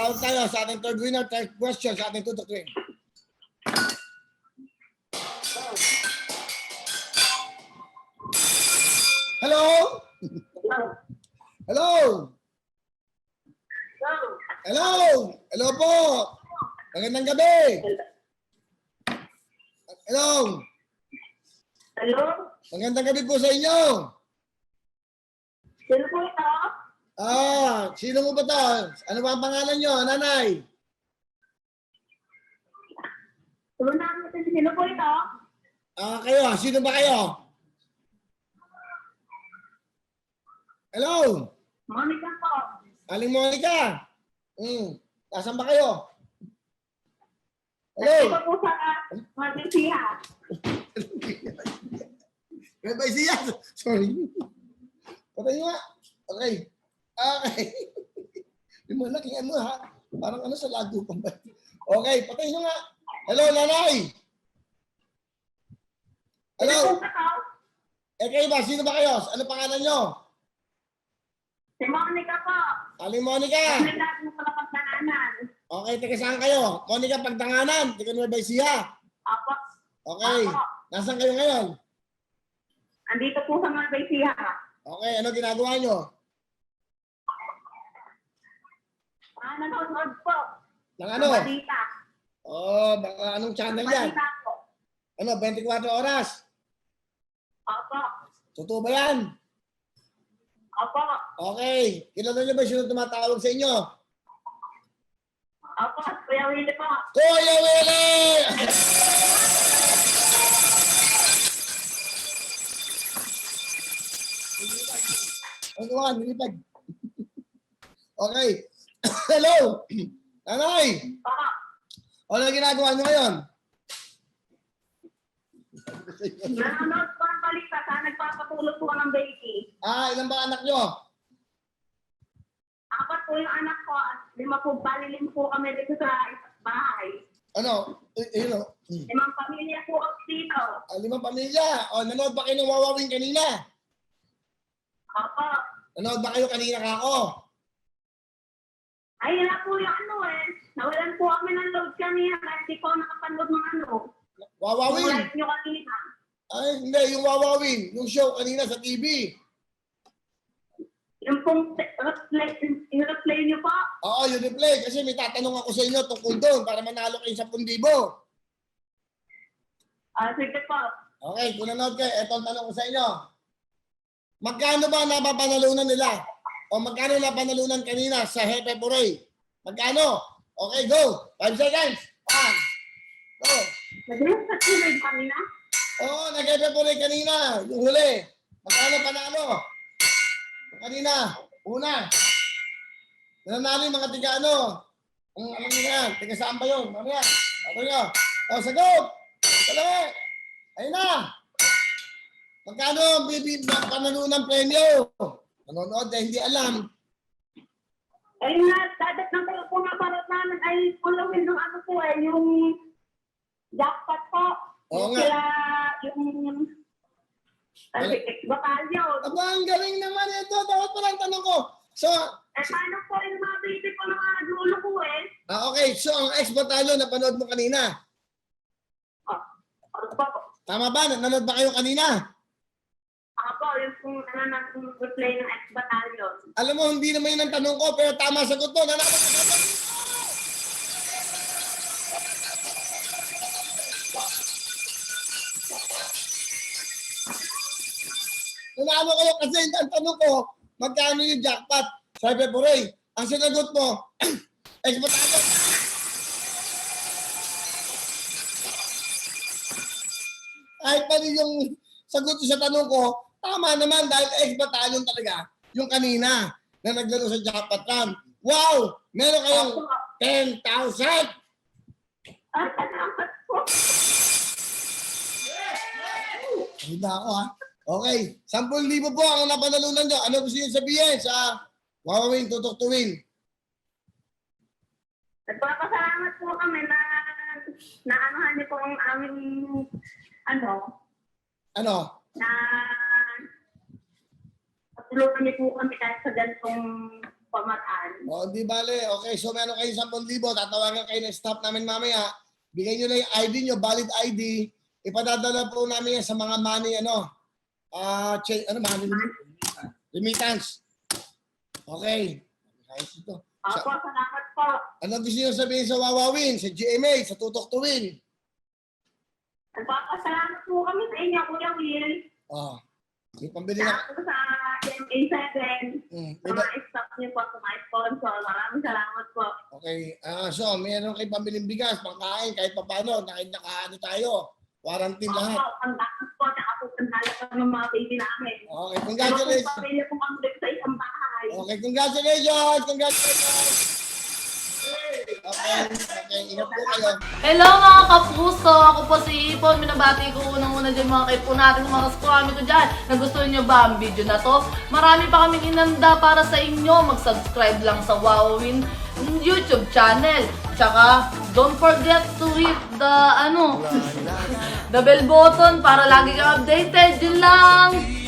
tawag tayo sa ating third winner, third question sa ating tutok ring. Hello? Hello? Hello? Hello po? Magandang gabi. Hello? Hello? Magandang gabi po sa inyo. Sino po ito? Sino mo ba to? Ano ba ang pangalan nyo, nanay? Sino po ito? Kayo, sino ba kayo? Hello? Monica po. Aling Monica? Nasaan ba kayo? Hello? Ito po sa Malaysia. May ba siya? Sorry. Patay nyo nga. Okay. Okay. Yung malaking ano ha. Parang ano sa lago pa ba? Okay, patay nyo nga. Hello, nanay. Hello. Sino po ito? Kayo ba? Sino ba kayo? Ano pangalan nyo? Si Monica po. Aling Monica. Lahat mo pala pagtanganan. Okay, taga saan kayo? Monica Pagtanganan. Taga Nueva Ecija. Apo. Okay. Apo. Nasaan kayo ngayon? Andito po sa Malaysia. Okay, ano ginagawa nyo? Nanonood po. Ng ano? Sa balita. Baka anong channel yan? Balita po. Ano, 24 oras? Apo. Totoo ba yan? Apo. Okay. Kilala nyo ba sino tumatawag sa inyo? Apo. Kuya Willie po. Kuya Willie! Ang nilipad. Okay. Hello! Nanay! Apo. Ano ginagawa nyo ngayon? Nanonood po ang balita. Saan nagpapatulog po ng baby. Ilan ba anak nyo? Apat po yung anak ko at 5 po, balilim po kami dito sa bahay. Ano? Yun o. 5 pamilya po ako dito. 5 pamilya. Nanood ba kayo ng Wawawin kanina? Opo. Nanood ba kayo kanina kako? Ay, na po yung ano eh. Nawalan po kami ng load kanina kasi hindi po nakapanood ng ano. Yung Wawawin? live nyo kanina. Ay, hindi. Yung Wawawin. Yung show kanina sa TV. Yung pong replay nyo po. Oo, yun replay. Kasi may tatanong ako sa inyo tungkol doon para manalo kayo sa 10,000. Sige po. Okay, kung nanood kayo, eto ang tanong ko sa inyo. Magkano ba napapanalunan nila? O magkano napanalunan kanina sa Hepe Puray? Magkano? Okay, go. 5 seconds. 1. Go. Nag-real sa tulad kanina. Oo, nag-Hepe Puray kanina. Yung huli. Magkano panalo? Kanina. Una. Nananalo yung mga tiga ano. Ang alam nyo yan. Tiga saan ba yun? Mamaya. Ano nyo? Sagot. Dali. Ayun na. Magkano panalunan ng premyo? Nanonood na hindi alam. Ay nga, dadat ng po na parot namin ay pulawin ng ano po eh, yung jackpot po. Oo nga. Sila, yung batalyon. Aba, ang galing naman ito. Dapat palang tanong ko. So, Paano po yung mga baby ko na mga dulo ko eh? okay. So, ang ex-batalyon na panood mo kanina. Opo. Tama ba? Nanood ba kayo kanina? Opo, yung kung ano nang replay ng ex-batalyon. Alam mo, hindi naman yun ang tanong ko, pero tama sagot mo. Nanalo ka sa Nanalo kayo kasi ang tanong ko, magkano yung jackpot? Sabi po Ray, ang sinagot mo, ex-batalyon. Kahit pa rin yung sagot sa tanong ko, tama naman dahil ex-batalyon talaga yung kanina na naglaro sa jackpot run. Wow! Meron kayong 10,000! Salamat po. Hindi ako ha. Okay. 10,000 po ang napanalunan nyo. Ano gusto nyo sabihin sa Wawawin, Tutok to Win? Nagpapasalamat po kami na naanuhan niyo po ang aming ano, Ano? na patulungan niyo po kami kahit sa ganitong pamataan. O, di bale. Okay, so meron kayo 10,000. Tatawagan kayo ng staff namin mamaya. Bigay nyo na yung ID nyo, valid ID. Ipadadala po namin yan sa mga money, money remittance. Okay. Ayos ito. Opo, salamat po. Ano gusto nyo sabihin sa Wawawin, sa GMA, sa Tutok Tuwin? Nagpapasalamat po kami sa inyo, Kuya Will. May pambili na. Salamat po sa MA7. Sa Diba? mga staff niyo po, sa mga sponsor. Maraming salamat po. Okay. So, meron kayo pambiling bigas, pangkain, kahit pa paano, nakaano tayo. Quarantine lahat. Opo, ang dapat po, tsaka po panhalap ng mga baby namin. Okay, Pero congratulations. kung pamilya po kami sa isang bahay. Okay, congratulations! Congratulations! Okay, ingat po kayo. Hello mga kapuso! Ako po si Ipon. Minabati ko unang-una dyan mga kaipo natin, mga kaskwami ko dyan. Nagustuhan nyo ba ang video na to? Marami pa kaming inanda para sa inyo. Mag-subscribe lang sa Wowin YouTube channel. Tsaka, don't forget to hit the, the bell button para lagi kang updated. Yun lang!